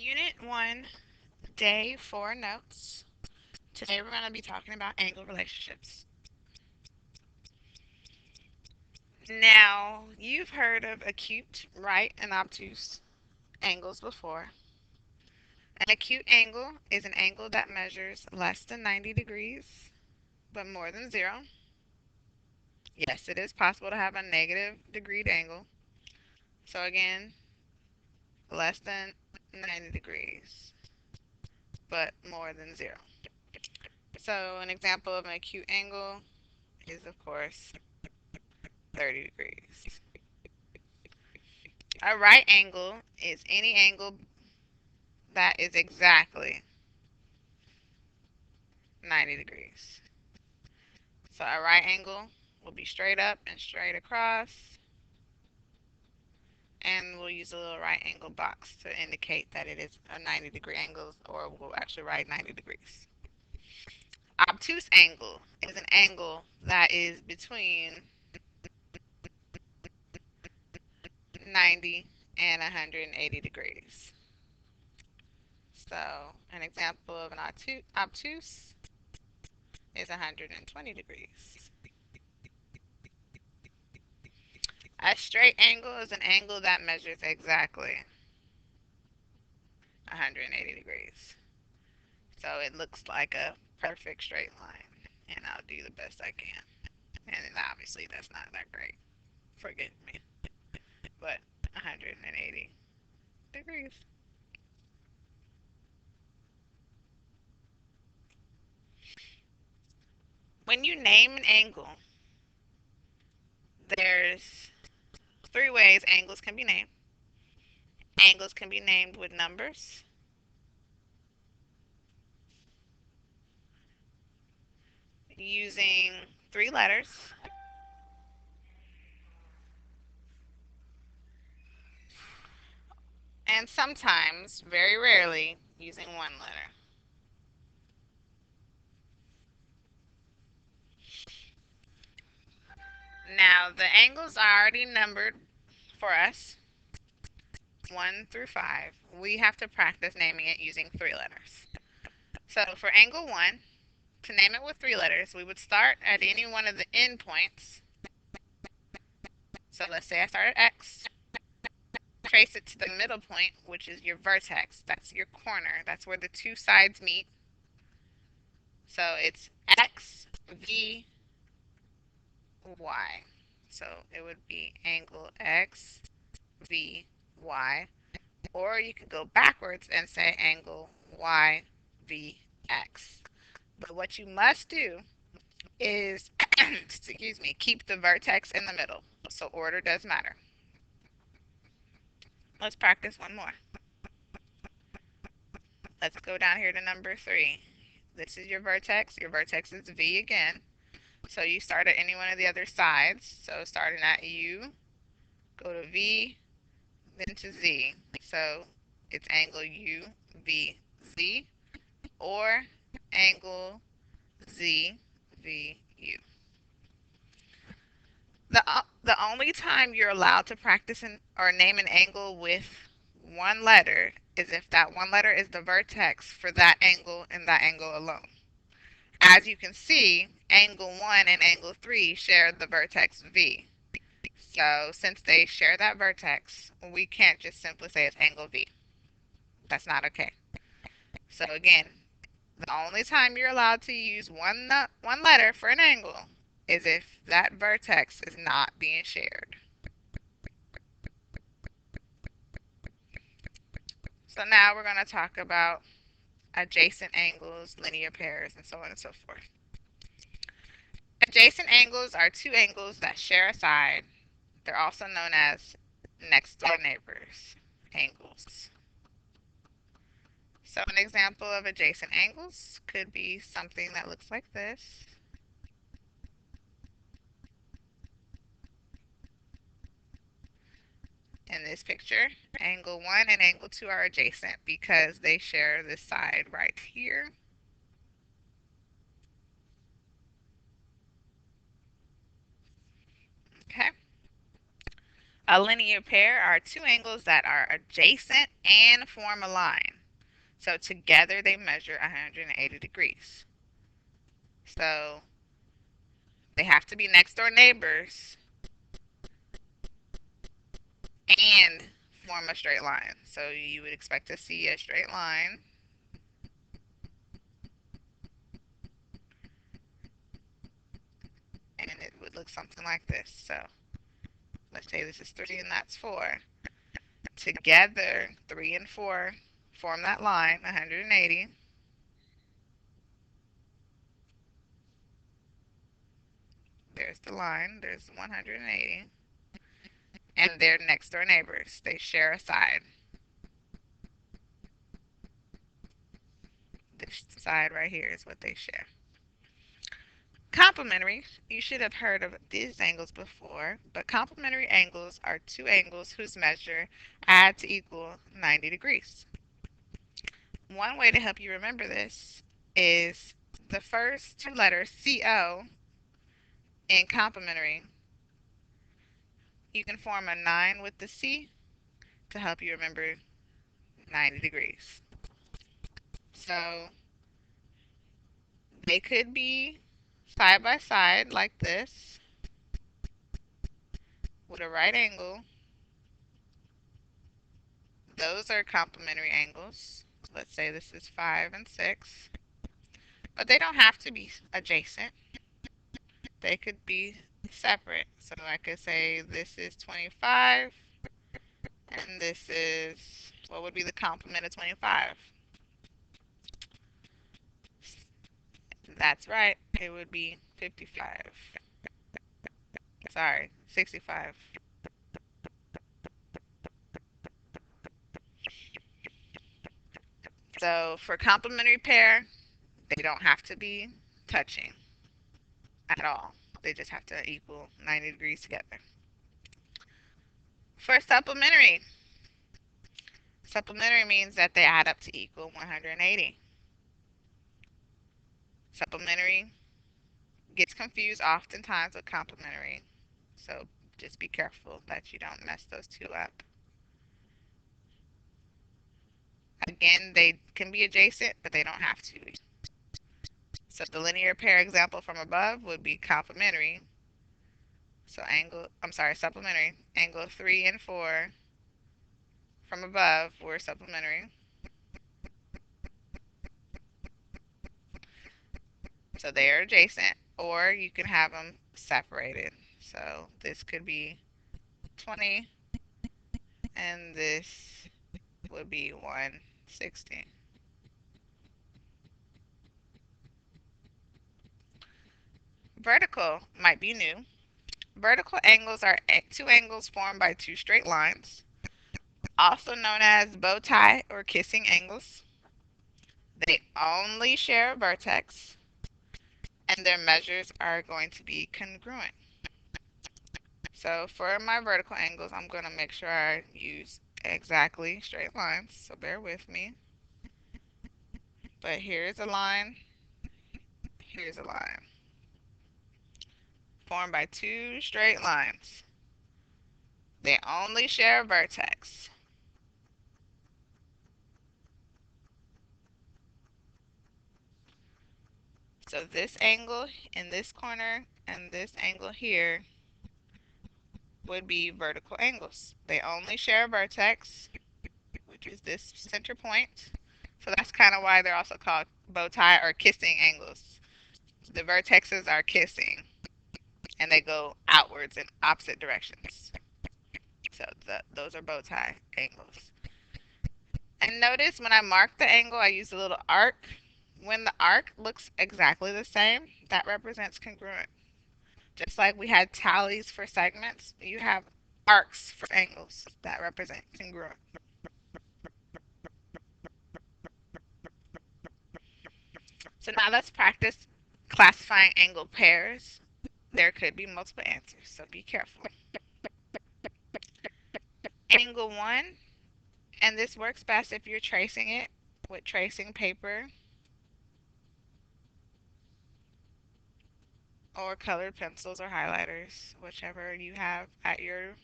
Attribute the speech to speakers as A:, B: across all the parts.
A: Unit 1, Day 4 notes. Today we're going to be talking about angle relationships. Now, you've heard of acute, right, and obtuse angles before. An acute angle is an angle that measures less than 90 degrees, but more than 0. Yes, it is possible to have a negative degreed angle. So again, less than 90 degrees, but more than 0. So an example of an acute angle is, of course, 30 degrees. A right angle is any angle that is exactly 90 degrees. So a right angle will be straight up and straight across, and we'll use a little right angle box to indicate that it is a 90-degree angle, or we'll actually write 90 degrees. Obtuse angle is an angle that is between 90 and 180 degrees. So an example of an obtuse is 120 degrees. A straight angle is an angle that measures exactly 180 degrees. So it looks like a perfect straight line, and I'll do the best I can. And obviously that's not that great, forgive me, but 180 degrees. When you name an angle, there's three ways angles can be named. Angles can be named with numbers, using three letters, and sometimes, very rarely, using one letter. Now, the angles are already numbered for us, 1 through 5. We have to practice naming it using three letters. So for angle 1, to name it with three letters, we would start at any one of the endpoints. So let's say I start at X, trace it to the middle point, which is your vertex. That's your corner. That's where the two sides meet. So it's X, V, Y. So it would be angle X, V, Y. Or you could go backwards and say angle Y, V, X. But what you must do is, excuse me, keep the vertex in the middle. So order does matter. Let's practice one more. Let's go down here to number 3. This is your vertex. Your vertex is V again. So you start at any one of the other sides. So starting at U, go to V, then to Z. So it's angle U, V, Z, or angle Z, V, U. The only time you're allowed to practice or name an angle with one letter is if that one letter is the vertex for that angle and that angle alone. As you can see, angle 1 and angle 3 share the vertex V. So since they share that vertex, we can't just simply say it's angle V. That's not okay. So again, the only time you're allowed to use one letter for an angle is if that vertex is not being shared. So now we're going to talk about adjacent angles, linear pairs, and so on and so forth. Adjacent angles are two angles that share a side. They're also known as next door neighbors angles. So an example of adjacent angles could be something that looks like this. In this picture, angle 1 and angle 2 are adjacent because they share this side right here. Okay. A linear pair are two angles that are adjacent and form a line. So together they measure 180 degrees. So they have to be next door neighbors and form a straight line. So you would expect to see a straight line, and it would look something like this. So let's say this is 3 and that's 4. Together, 3 and 4 form that line, 180. There's the line, there's 180. And they're next door neighbors. They share a side. This side right here is what they share. Complementary, you should have heard of these angles before, but complementary angles are two angles whose measure add to equal 90 degrees. One way to help you remember this is the first two letters, CO, in complementary. You can form a 9 with the C to help you remember 90 degrees. So they could be side by side like this with a right angle. Those are complementary angles. Let's say this is 5 and 6. But they don't have to be adjacent. They could be separate. So I could say this is 25 and this is, what would be the complement of 25? That's right. It would be 55. Sorry, 65. So for complementary pair, they don't have to be touching at all. They just have to equal 90 degrees together. For supplementary, supplementary means that they add up to equal 180. Supplementary gets confused oftentimes with complementary. So just be careful that you don't mess those two up. Again, they can be adjacent, but they don't have to. So the linear pair example from above would be complementary. So supplementary. Angle 3 and 4 from above were supplementary. So they are adjacent, or you can have them separated. So this could be 20, and this would be 160. Vertical might be new. Vertical angles are two angles formed by two straight lines, also known as bow tie or kissing angles. They only share a vertex, and their measures are going to be congruent. So for my vertical angles, I'm going to make sure I use exactly straight lines, so bear with me. But here's a line, here's a line, formed by two straight lines. They only share a vertex. So this angle in this corner and this angle here would be vertical angles. They only share a vertex, which is this center point. So that's kind of why they're also called bow tie or kissing angles. The vertexes are kissing and they go outwards in opposite directions. So those are bow tie angles. And notice when I mark the angle, I use a little arc. When the arc looks exactly the same, that represents congruent. Just like we had tallies for segments, you have arcs for angles that represent congruent. So now let's practice classifying angle pairs. There could be multiple answers, so be careful. Angle 1, and this works best if you're tracing it with tracing paper or colored pencils or highlighters, whichever you have at your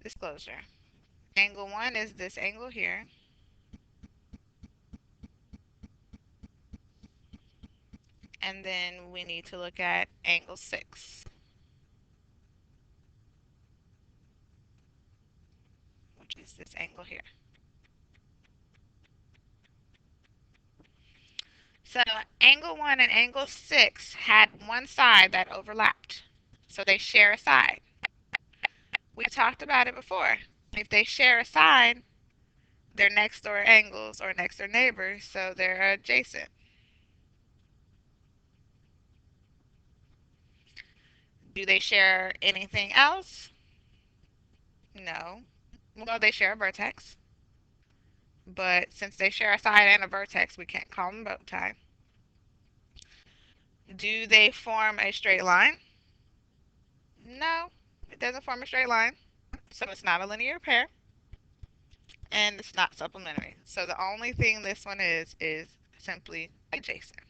A: disclosure. Angle 1 is this angle here. And then we need to look at angle 6, which is this angle here. So angle 1 and angle 6 had one side that overlapped. So they share a side. We talked about it before. If they share a side, they're next door angles or next door neighbors, so they're adjacent. Do they share anything else? No. Well, they share a vertex, but since they share a side and a vertex, we can't call them bow tie. Do they form a straight line? No, it doesn't form a straight line, so it's not a linear pair, and it's not supplementary. So the only thing this one is simply adjacent.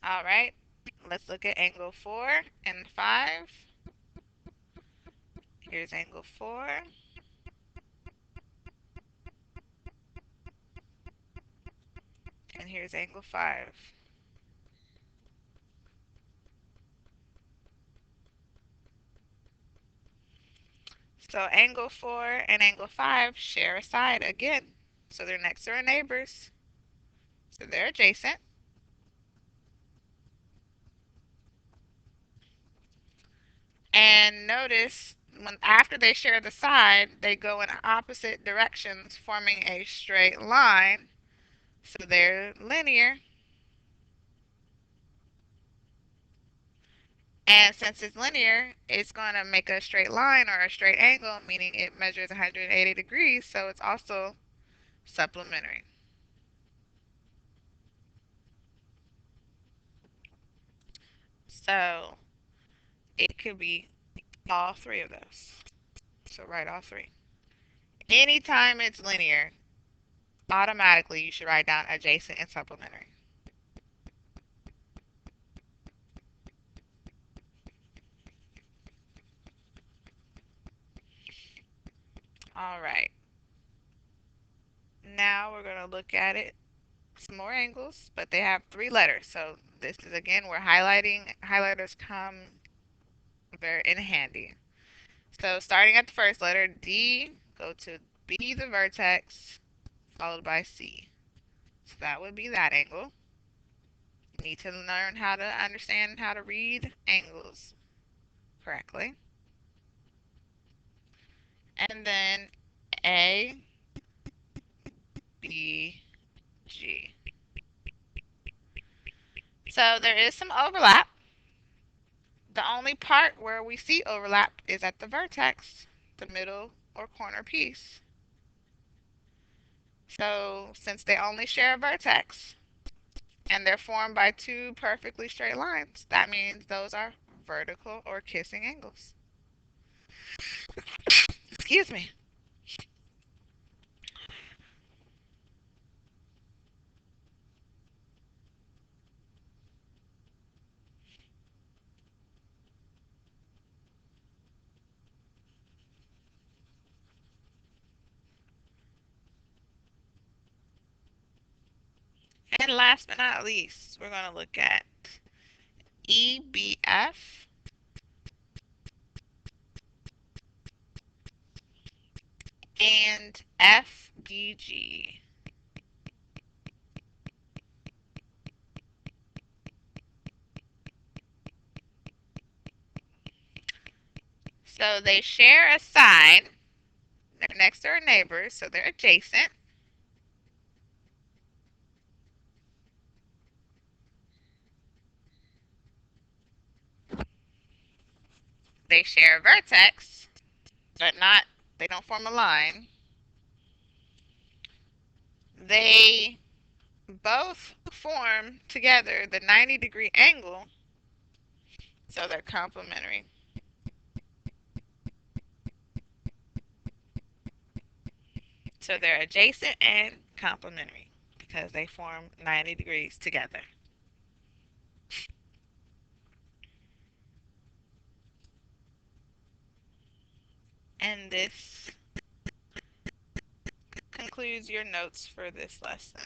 A: All right, let's look at angle 4 and 5. Here's angle 4. And here's angle 5. So angle 4 and angle 5 share a side again. So they're next door neighbors. So they're adjacent. And notice when after they share the side, they go in opposite directions, forming a straight line. So they're linear. And since it's linear, it's going to make a straight line or a straight angle, meaning it measures 180 degrees. So it's also supplementary. So it could be all three of those. So write all three. Anytime it's linear, automatically you should write down adjacent and supplementary. All right. Now we're going to look at it. Some more angles, but they have three letters. So this is again where highlighting highlighters come very in handy. So starting at the first letter D, go to B the vertex, followed by C. So that would be that angle. You need to learn how to understand how to read angles correctly. And then A, B, G. So there is some overlap. The only part where we see overlap is at the vertex, the middle or corner piece. So since they only share a vertex and they're formed by two perfectly straight lines, that means those are vertical or kissing angles. Excuse me. And last but not least, we're going to look at EBF and FBG. So they share a side. They're next door neighbors, so they're adjacent. They share a vertex, but not, they don't form a line. They both form together the 90-degree angle, so they're complementary. So they're adjacent and complementary because they form 90 degrees together. And this concludes your notes for this lesson.